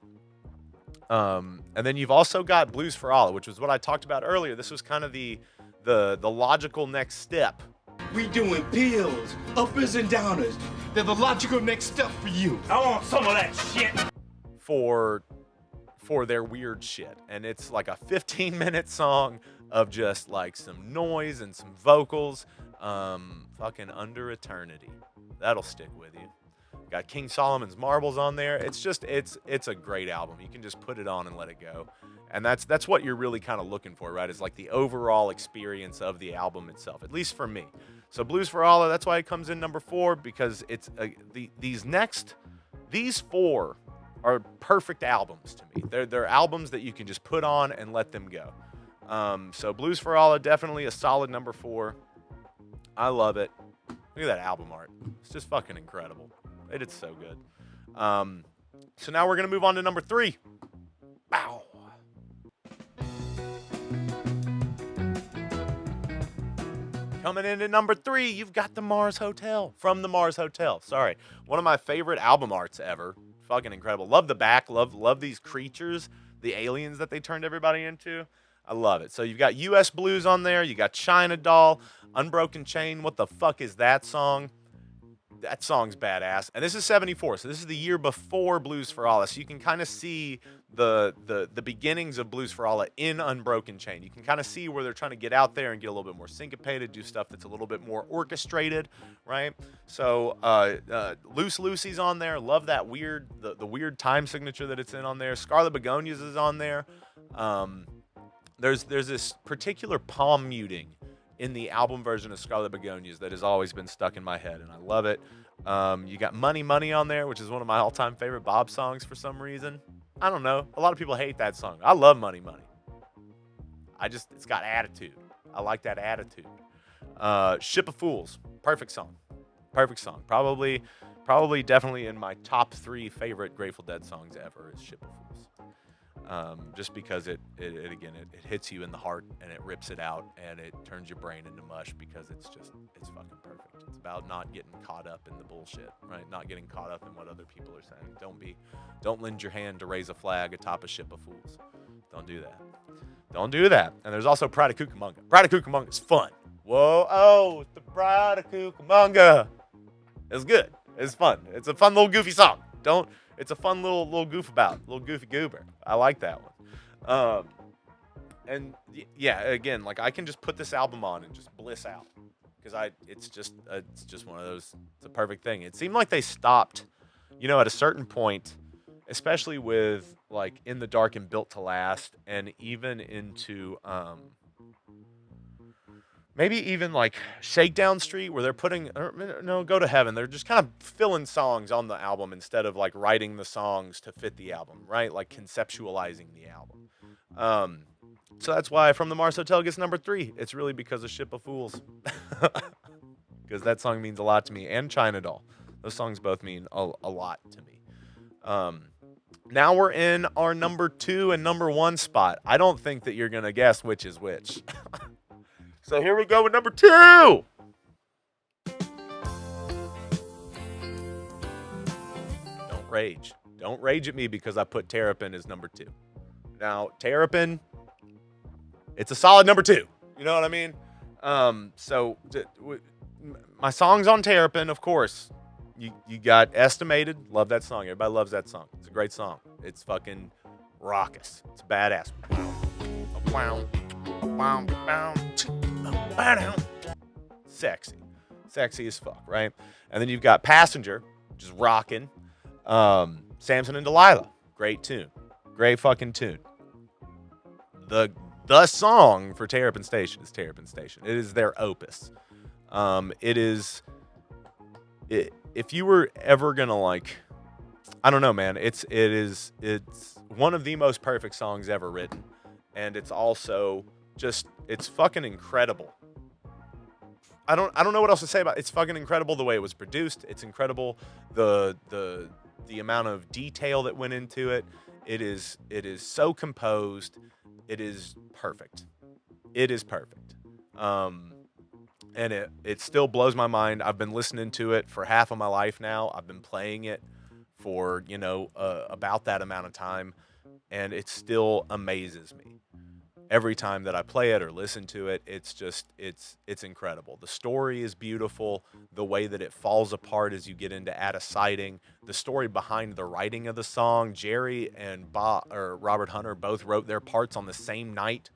And then you've also got Blues for Allah, which was what I talked about earlier. This was kind of the logical next step. We doing pills, uppers and downers. They're the logical next step for you. I want some of that shit. For their weird shit. And it's like a 15-minute song of just like some noise and some vocals. Fucking Under Eternity. That'll stick with you. Got King Solomon's Marbles on there. It's a great album. You can just put it on and let it go. And that's what you're really kind of looking for, right? Is like the overall experience of the album itself, at least for me. So Blues for Allah, that's why it comes in number 4, because it's these 4 are perfect albums to me. They're albums that you can just put on and let them go. So Blues for Allah, definitely a solid number 4. I love it. Look at that album art. It's just fucking incredible. They did so good. So now we're going to move on to number 3. Bow. Coming in at number 3, you've got the Mars Hotel. From the Mars Hotel. Sorry. One of my favorite album arts ever. Fucking incredible. Love the back. Love these creatures. The aliens that they turned everybody into. I love it. So you've got U.S. Blues on there. You got China Doll. Unbroken Chain. What the fuck is that song? That song's badass. And this is 74, so this is the year before Blues for Allah. So you can kind of see the beginnings of Blues for Allah in Unbroken Chain. You can kind of see where they're trying to get out there and get a little bit more syncopated, do stuff that's a little bit more orchestrated, right? So Loose Lucy's on there. Love that weird, the weird time signature that it's in on there. Scarlet Begonias is on there. There's this particular palm muting in the album version of Scarlet Begonias that has always been stuck in my head, and I love it. You got Money Money on there, which is one of my all-time favorite Bob songs for some reason. I don't know. A lot of people hate that song. I love Money Money. It's got attitude. I like that attitude. Ship of Fools. Perfect song. Perfect song. Probably definitely in my top 3 favorite Grateful Dead songs ever is Ship of Fools. Just because it hits you in the heart and it rips it out and it turns your brain into mush because it's fucking perfect. It's about not getting caught up in the bullshit, right? Not getting caught up in what other people are saying. Don't lend your hand to raise a flag atop a ship of fools. Don't do that. Don't do that. And there's also Pride of Cucamonga. Pride of Cucamonga is fun. Whoa, oh, it's the Pride of Cucamonga. It's good. It's fun. It's a fun little goofy song. It's a fun little goof about, little goofy goober. I like that one. And yeah, again, like I can just put this album on and just bliss out because it's just one of those. It's a perfect thing. It seemed like they stopped, at a certain point, especially with like In the Dark and Built to Last, and even into maybe even like Shakedown Street, where they're putting, Go to Heaven. They're just kind of filling songs on the album instead of like writing the songs to fit the album, right? Like conceptualizing the album. So that's why From the Mars Hotel gets number 3. It's really because of Ship of Fools. Because that song means a lot to me. And China Doll. Those songs both mean a lot to me. Now we're in our number 2 and number 1 spot. I don't think that you're going to guess which is which. So here we go with number 2. Don't rage. Don't rage at me because I put Terrapin as number 2. Now, Terrapin, it's a solid number 2. You know what I mean? My songs on Terrapin, of course. You got Estimated. Love that song. Everybody loves that song. It's a great song. It's fucking raucous. It's badass. Sexy as fuck, right? And then you've got Passenger, which is rocking. Samson and Delilah, great tune. Great fucking tune. The song for Terrapin Station is Terrapin Station. It is their opus. If you were ever gonna like, I don't know, man. It's one of the most perfect songs ever written, and it's also just, it's fucking incredible. I don't know what else to say about it. It's fucking incredible the way it was produced. It's incredible the amount of detail that went into it. It is so composed. It is perfect. It is perfect. And it still blows my mind. I've been listening to it for half of my life now. I've been playing it for, about that amount of time, and it still amazes me. Every time that I play it or listen to it, it's incredible. The story is beautiful. The way that it falls apart as you get into Add a Sighting. The story behind the writing of the song. Jerry and Robert Hunter both wrote their parts on the same night,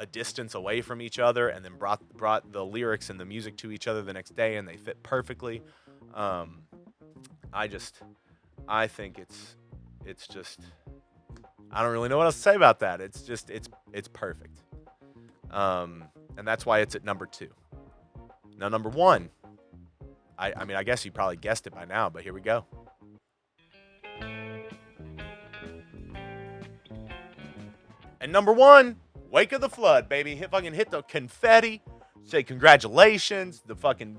a distance away from each other, and then brought the lyrics and the music to each other the next day, and they fit perfectly. I think it's just, I don't really know what else to say about that. It's perfect. And that's why it's at number 2. Now, number 1, I mean, I guess you probably guessed it by now, but here we go. And number 1, Wake of the Flood, baby. Fucking hit the confetti. Say congratulations. The fucking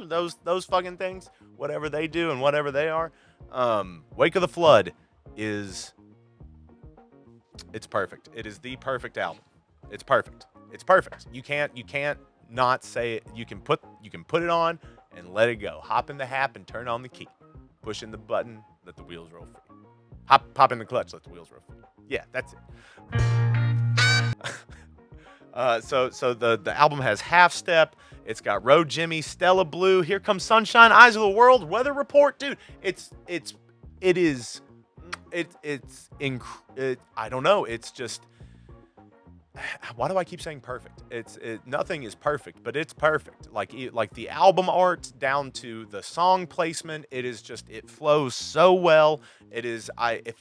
those fucking things. Whatever they do and whatever they are. Wake of the Flood it's perfect. It is the perfect album. It's perfect. It's perfect. You can't not say it. You can put it on and let it go. Hop in the hap and turn on the key. Push in the button, let the wheels roll free. Pop in the clutch, let the wheels roll free. Yeah, that's it. So the album has Half Step. It's got Road Jimmy, Stella Blue, Here Comes Sunshine, Eyes of the World, Weather Report, dude. I don't know. It's just, why do I keep saying perfect? Nothing is perfect, but it's perfect. Like the album art down to the song placement, it flows so well. If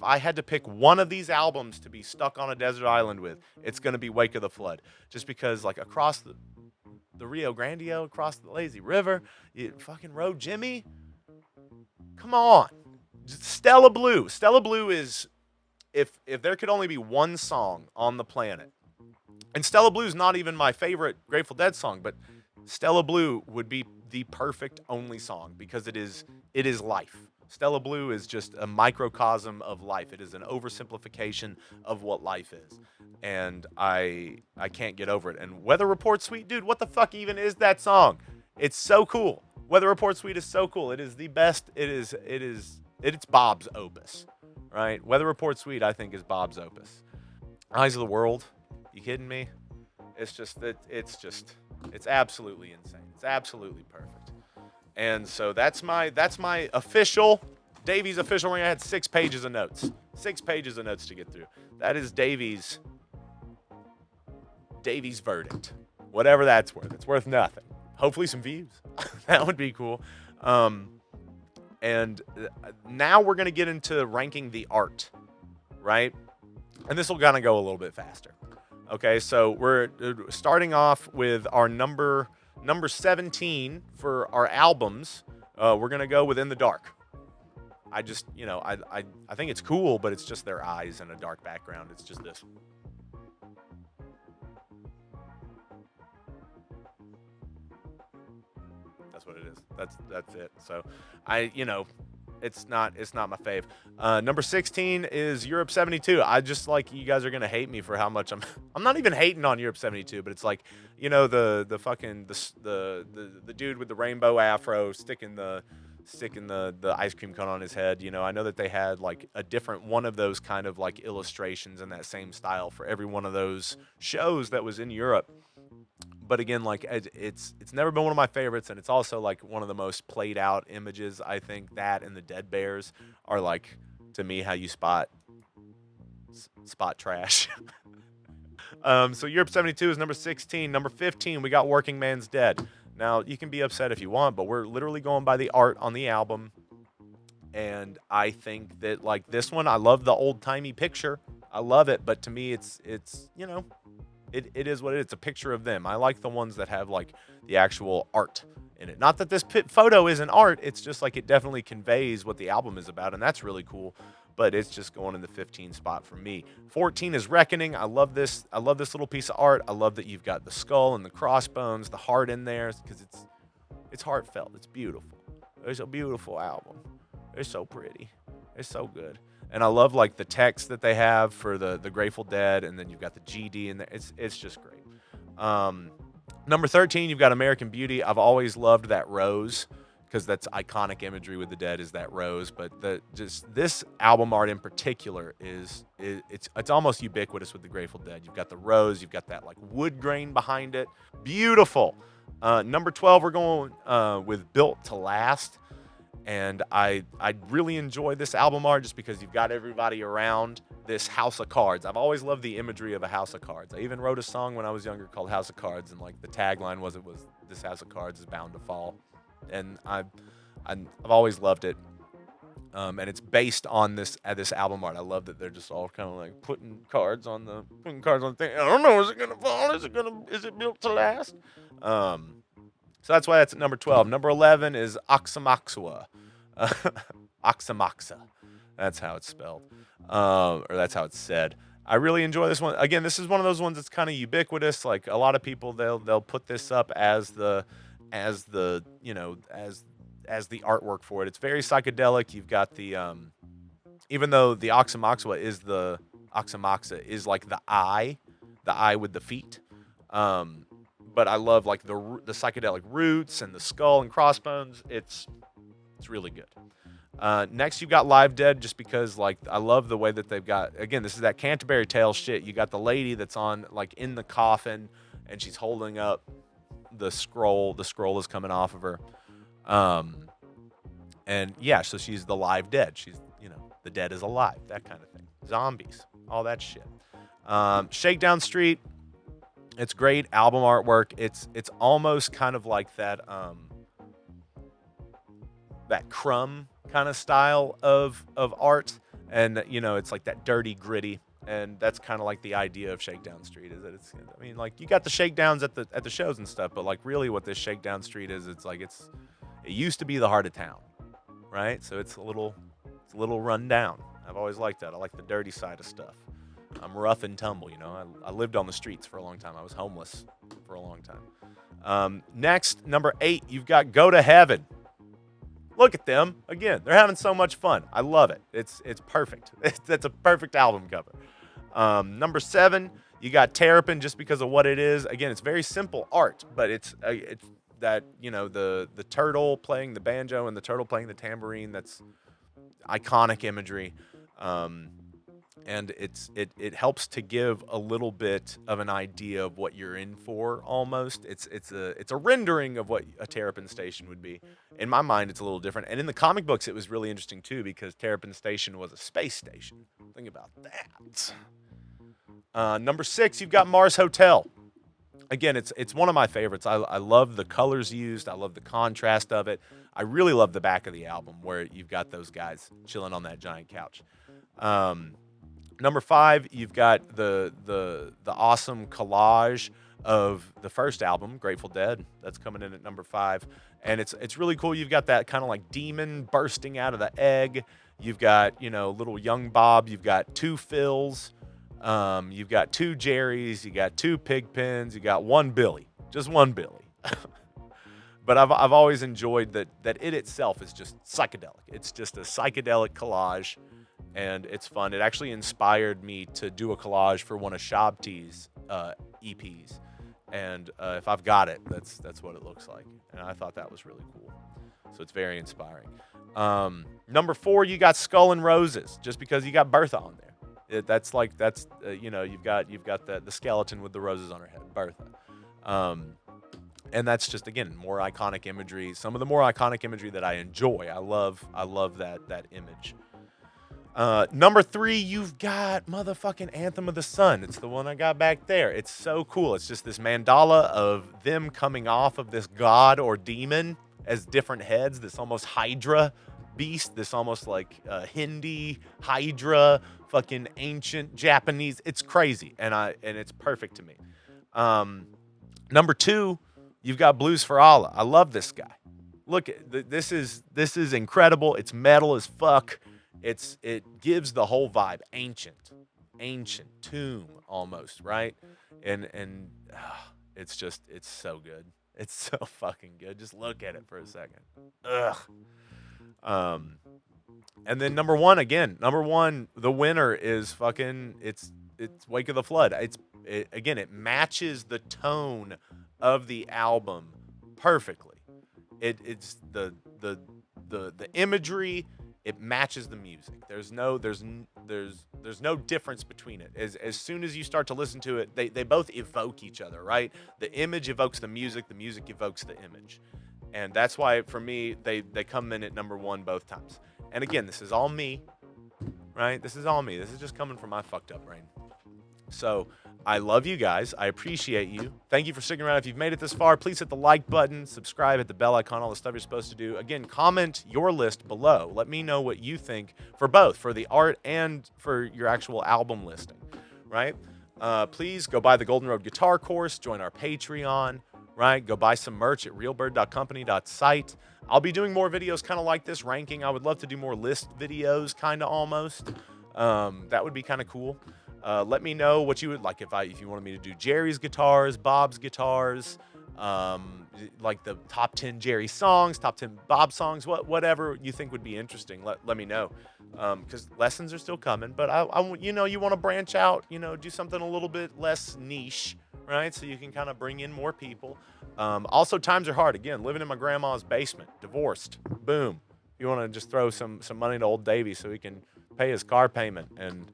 I had to pick one of these albums to be stuck on a desert island with, it's going to be Wake of the Flood. Just because, like, across the Rio Grande, across the lazy river, fucking Road Jimmy, come on. Stella Blue is, if there could only be one song on the planet, and Stella Blue is not even my favorite Grateful Dead song, but Stella Blue would be the perfect only song, because it is life. Stella Blue is just a microcosm of life. It is an oversimplification of what life is. And I can't get over it. And Weather Report Suite, dude, what the fuck even is that song? It's so cool. Weather Report Suite is so cool. It is the best. It's Bob's opus, right? Weather Report Suite, I think, is Bob's opus. Eyes of the World, you kidding me? It's absolutely insane. It's absolutely perfect. And so that's my official, Davey's official ring. I had 6 pages of notes. 6 pages of notes to get through. That is Davey's verdict. Whatever that's worth. It's worth nothing. Hopefully some views. That would be cool. And now we're going to get into ranking the art, right? And this will kind of go a little bit faster. Okay, so we're starting off with our number 17 for our albums. We're going to go with In the Dark. I just, I think it's cool, but it's just their eyes and a dark background. It's just this. That's what it is. That's it. So it's not my fave. Number 16 is Europe 72. I just, like, you guys are gonna hate me for how much I'm not even hating on Europe 72, but it's like, the fucking the dude with the rainbow afro sticking the ice cream cone on his head. I know that they had like a different one of those kind of like illustrations in that same style for every one of those shows that was in Europe. But again, like, it's never been one of my favorites, and it's also like one of the most played out images. I think that and the Dead Bears are, like, to me, how you spot trash. So Europe 72 is number 16. Number 15, we got Working Man's Dead. Now, you can be upset if you want, but we're literally going by the art on the album. And I think that like this one, I love the old timey picture. I love it, but to me, it's you know, it is what it is. It's a picture of them. I like the ones that have like the actual art in it. Not that this photo isn't art. It's just like it definitely conveys what the album is about, and that's really cool. But it's just going in the 15 spot for me. 14 is Reckoning. I love this. I love this little piece of art. I love that you've got the skull and the crossbones, the heart in there, because it's heartfelt. It's beautiful. It's a beautiful album. It's so pretty. It's so good. And I love like the text that they have for the Grateful Dead, and then you've got the GD in there. It's just great. Number 13, you've got American Beauty. I've always loved that rose, because that's iconic imagery with the Dead, is that rose. But just this album art in particular it's almost ubiquitous with the Grateful Dead. You've got the rose, you've got that like wood grain behind it. Beautiful. Number 12, we're going with Built to Last. And I really enjoy this album art just because you've got everybody around this house of cards. I've always loved the imagery of a house of cards. I even wrote a song when I was younger called House of Cards, and like the tagline was this house of cards is bound to fall. And I've always loved it. And it's based on this album art. I love that they're just all kind of like putting cards on the thing. I don't know, is it gonna fall? Is it built to last? So that's why that's at number 12. Number 11 is Aoxomoxoa. Aoxomoxoa. That's how it's spelled. Or that's how it's said. I really enjoy this one. Again, this is one of those ones that's kind of ubiquitous. Like a lot of people, they'll put this up as the artwork for it. It's very psychedelic. You've got the even though the Aoxomoxoa is like the eye with the feet. But I love like the psychedelic roots and the skull and crossbones. It's really good. Next, you've got Live Dead, just because like I love the way that they've got. Again, this is that Canterbury Tales shit. You got the lady that's on like in the coffin, and she's holding up the scroll. The scroll is coming off of her. And yeah, so she's the live dead. She's, the dead is alive, that kind of thing. Zombies, all that shit. Shakedown Street. It's great album artwork. It's almost kind of like that Crumb kind of style of art, and it's like that dirty, gritty, and that's kind of like the idea of Shakedown Street. Is that like you got the shakedowns at the shows and stuff, but like really what this Shakedown Street is, it used to be the heart of town, right? So it's a little run down. I've always liked that. I like the dirty side of stuff. I'm rough and tumble, I lived on the streets for a long time. I was homeless for a long time. Next, number 8, you've got Go to Heaven. Look at them. Again, they're having so much fun. I love it. It's perfect. That's a perfect album cover. Number 7, you got Terrapin, just because of what it is. Again, it's very simple art, but it's that, the turtle playing the banjo and the turtle playing the tambourine. That's iconic imagery. And it helps to give a little bit of an idea of what you're in for. Almost, it's a rendering of what a Terrapin station would be. In my mind, it's a little different. And in the comic books, it was really interesting too, because Terrapin Station was a space station. Think about that. Number 6, you've got Mars Hotel. Again, it's one of my favorites. I love the colors used. I love the contrast of it. I really love the back of the album where you've got those guys chilling on that giant couch. Number 5, you've got the awesome collage of the first album, Grateful Dead. That's coming in at number 5, and it's really cool. You've got that kind of like demon bursting out of the egg. You've got little young Bob. You've got 2 Phils. You've got 2 Jerrys. You got 2 Pigpens. You got 1 Billy, just 1 Billy. But I've always enjoyed that it itself is just psychedelic. It's just a psychedelic collage. And it's fun. It actually inspired me to do a collage for one of Shabti's EPs. And if I've got it, that's what it looks like. And I thought that was really cool. So it's very inspiring. Number 4, you got Skull and Roses, just because you got Bertha on there. You've got the skeleton with the roses on her head, Bertha. And that's just, again, more iconic imagery. Some of the more iconic imagery that I enjoy. I love that image. Number 3, you've got motherfucking Anthem of the Sun. It's the one I got back there. It's so cool. It's just this mandala of them coming off of this god or demon as different heads, this almost Hydra beast, this almost like Hindi Hydra, fucking ancient Japanese. It's crazy, and it's perfect to me. Number 2, you've got Blues for Allah. I love this guy. Look, this is incredible. It's metal as fuck. It gives the whole vibe, ancient tomb almost, right? And it's so good. It's so fucking good. Just look at it for a second. Ugh. And then number one, the winner is fucking it's Wake of the Flood. It matches the tone of the album perfectly. It's the imagery. It matches the music. There's no difference between it. As soon as you start to listen to it, they both evoke each other, right? The image evokes the music evokes the image. And that's why, for me, they come in at number 1 both times. And again, this is all me, right? This is all me. This is just coming from my fucked up brain. So I love you guys. I appreciate you. Thank you for sticking around. If you've made it this far, please hit the like button, subscribe, hit the bell icon, all the stuff you're supposed to do. Again, comment your list below. Let me know what you think for both, for the art and for your actual album listing, right? Please go buy the Golden Road Guitar course, join our Patreon, right? Go buy some merch at realbird.company.site. I'll be doing more videos kind of like this, ranking. I would love to do more list videos, kind of almost. That would be kind of cool. Let me know what you would like if you wanted me to do Jerry's guitars, Bob's guitars, like the top 10 Jerry songs, top 10 Bob songs, whatever you think would be interesting. Let me know, because lessons are still coming. But you want to branch out, do something a little bit less niche, right? So you can kind of bring in more people. Also, times are hard. Again, living in my grandma's basement, divorced. Boom. You want to just throw some money to old Davey so he can pay his car payment and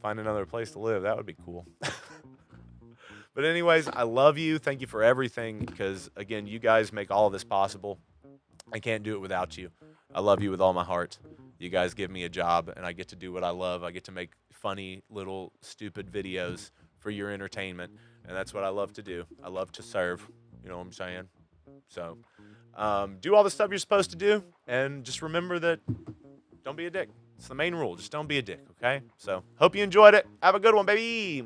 find another place to live. That would be cool. But anyways, I love you. Thank you for everything, because, again, you guys make all of this possible. I can't do it without you. I love you with all my heart. You guys give me a job, and I get to do what I love. I get to make funny, little, stupid videos for your entertainment, and that's what I love to do. I love to serve. You know what I'm saying? So do all the stuff you're supposed to do, and just remember that don't be a dick. It's the main rule. Just don't be a dick, okay? So hope you enjoyed it. Have a good one, baby.